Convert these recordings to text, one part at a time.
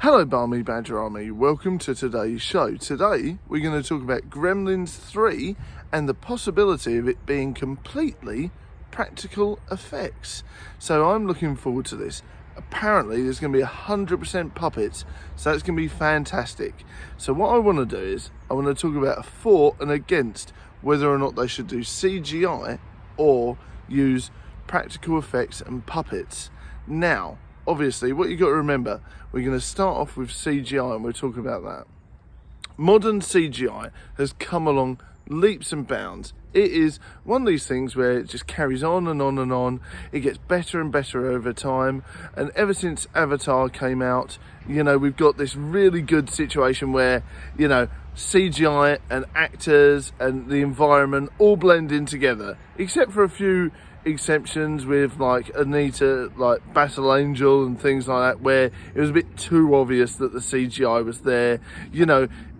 Hello Barmy Badger Army, welcome to today's show. Today we're going to talk about Gremlins 3 and the possibility of it being completely practical effects. So I'm looking forward to this. Apparently there's going to be 100% puppets, so that's going to be fantastic. So what I want to do is I want to talk about a for and against whether or not they should do CGI or use practical effects and puppets. Now, obviously, what you've got to remember, we're going to start off with CGI and we'll talk about that. Modern CGI has come along leaps and bounds. It is one of these things where it just carries on and on and on. It gets better and better over time. And ever since Avatar came out, we've got this really good situation where, CGI and actors and the environment all blend in together, except for a few exceptions with like Anita, like Battle Angel and things like that, where it was a bit too obvious that the CGI was there.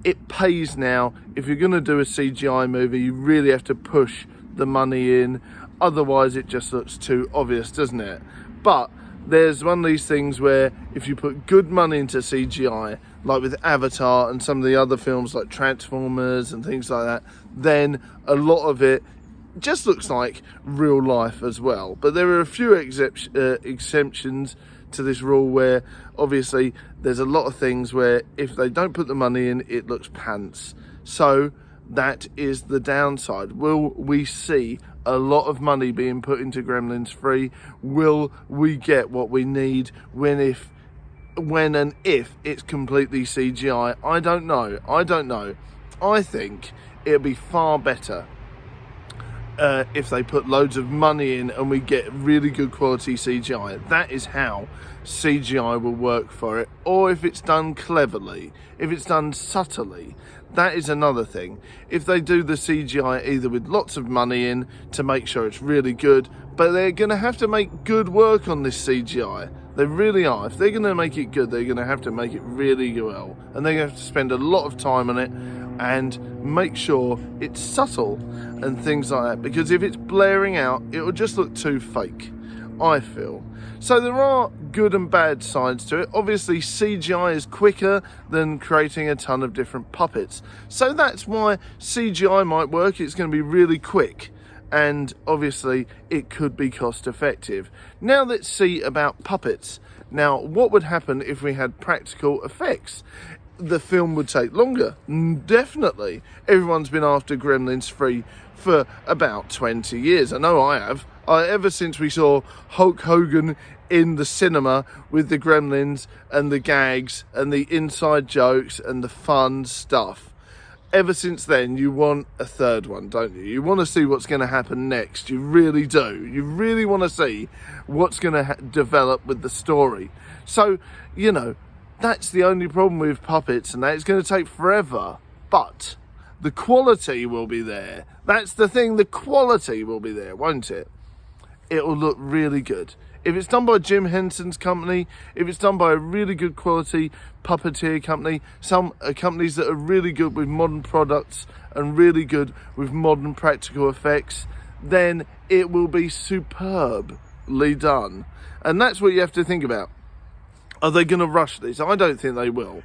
It pays now. If you're going to do a CGI movie, you really have to push the money in, otherwise it just looks too obvious, doesn't it? But there's one of these things where if you put good money into CGI, like with Avatar and some of the other films like Transformers and things like that, then a lot of it just looks like real life as well. But there are a few exemptions to this rule where obviously there's a lot of things where if they don't put the money in, it looks pants. So that is the downside. Will we see a lot of money being put into Gremlins 3? Will we get what we need when and if it's completely CGI? I don't know. I think it'll be far better if they put loads of money in and we get really good quality CGI. That is how CGI will work for it. Or if it's done cleverly, if it's done subtly, that is another thing. If they do the CGI either with lots of money in to make sure it's really good, but they're going to have to make good work on this CGI. They really are. If they're going to make it good, they're going to have to make it really well. And they're going to have to spend a lot of time on it and make sure it's subtle and things like that. Because if it's blaring out, it will just look too fake, I feel. So there are good and bad sides to it. Obviously, CGI is quicker than creating a ton of different puppets. So that's why CGI might work. It's going to be really quick. And obviously, it could be cost effective. Now let's see about puppets. Now, what would happen if we had practical effects? The film would take longer, definitely. Everyone's been after Gremlins 3 for about 20 years. I know I have. Ever since we saw Hulk Hogan in the cinema with the Gremlins and the gags and the inside jokes and the fun stuff. Ever since then, you want a third one, don't you? You want to see what's going to happen next. You really do. You really want to see what's going to develop with the story. So, that's the only problem with puppets, and that it's going to take forever. But the quality will be there. That's the thing. The quality will be there, won't it? It will look really good. If it's done by Jim Henson's company, if it's done by a really good quality puppeteer company, some companies that are really good with modern products and really good with modern practical effects, then it will be superbly done. And that's what you have to think about. Are they going to rush this? I don't think they will.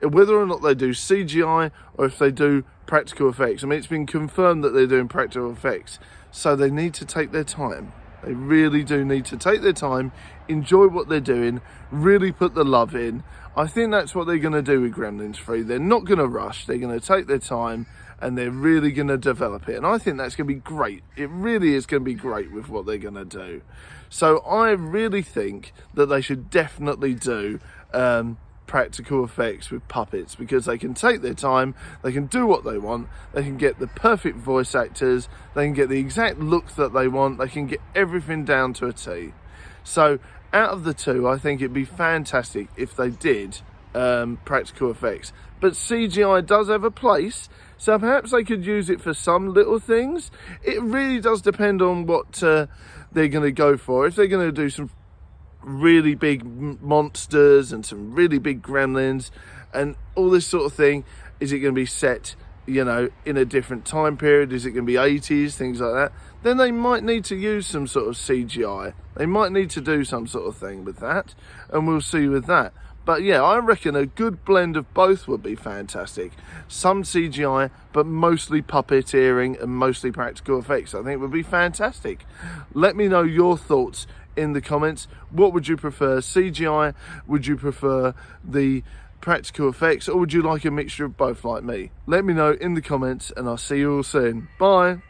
Whether or not they do CGI or if they do practical effects. I mean, it's been confirmed that they're doing practical effects. So they need to take their time. They really do need to take their time, enjoy what they're doing, really put the love in. I think that's what they're going to do with Gremlins 3. They're not going to rush. They're going to take their time and they're really going to develop it. And I think that's going to be great. It really is going to be great with what they're going to do. So I really think that they should definitely do practical effects with puppets, because they can take their time, they can do what they want, they can get the perfect voice actors, they can get the exact look that they want, they can get everything down to a T. So out of the two, I think it'd be fantastic if they did practical effects. But CGI does have a place, so perhaps they could use it for some little things. It really does depend on what they're going to go for. If they're going to do some really big monsters and some really big gremlins and all this sort of thing, is it going to be set in a different time period? Is it going to be 80s, things like that? Then they might need to use some sort of CGI. They might need to do some sort of thing with that, and we'll see with that. But yeah, I reckon a good blend of both would be fantastic. Some CGI, but mostly puppeteering and mostly practical effects. I think would be fantastic. Let me know your thoughts in the comments. What would you prefer? CGI? Would you prefer the practical effects, or would you like a mixture of both like me? Let me know in the comments, and I'll see you all soon. Bye.